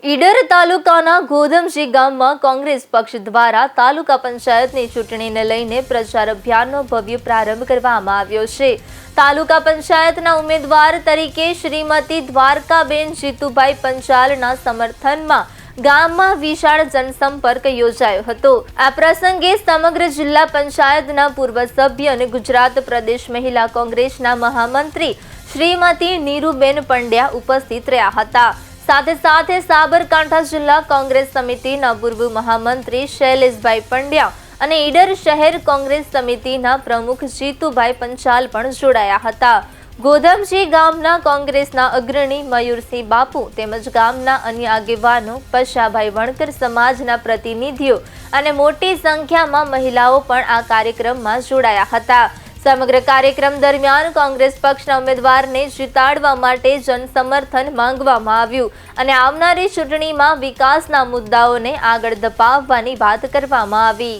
ઈડર તાલુકાના ગોધમજી ગામમાં કોંગ્રેસ પક્ષ દ્વારા તાલુકા પંચાયતની ચૂંટણીને લઈને પ્રચાર અભિયાનનો ભવ્ય પ્રારંભ કરવામાં આવ્યો છે। તાલુકા પંચાયતના ઉમેદવાર તરીકે શ્રીમતી દ્વારકાબેન જીતુભાઈ પંચાલના સમર્થનમાં ગામમાં વિશાળ જનસંપર્ક યોજાયો હતો। આ પ્રસંગે સમગ્ર જિલ્લા પંચાયતના પૂર્વ સભ્ય અને ગુજરાત પ્રદેશ મહિલા કોંગ્રેસના મહામંત્રી શ્રીમતી નીરુબેન પંડ્યા ઉપસ્થિત રહ્યા હતા। સાથે સાબરકાંઠા જિલ્લા કોંગ્રેસ સમિતિના પૂર્વ મહામંત્રી શૈલેષભાઈ પંડ્યા અને ઈડર શહેર કોંગ્રેસ સમિતિના પ્રમુખ જીતુભાઈ પંચાલ પણ જોડાયા હતા। ગોધમજી ગામના કોંગ્રેસના અગ્રણી મયુરસિંહ બાપુ તેમજ ગામના અન્ય આગેવાનો, પશાભાઈ વણકર સમાજના પ્રતિનિધિઓ અને મોટી સંખ્યામાં મહિલાઓ પણ આ કાર્યક્રમમાં જોડાયા હતા। સમગ્ર કાર્યક્રમ દરમિયાન કોંગ્રેસ પક્ષના ઉમેદવારને જીતાડવા માટે જનસમર્થન માંગવામાં આવ્યું અને આવનારી ચૂંટણીમાં વિકાસના મુદ્દાઓને આગળ ધપાવવાની વાત કરવામાં આવી।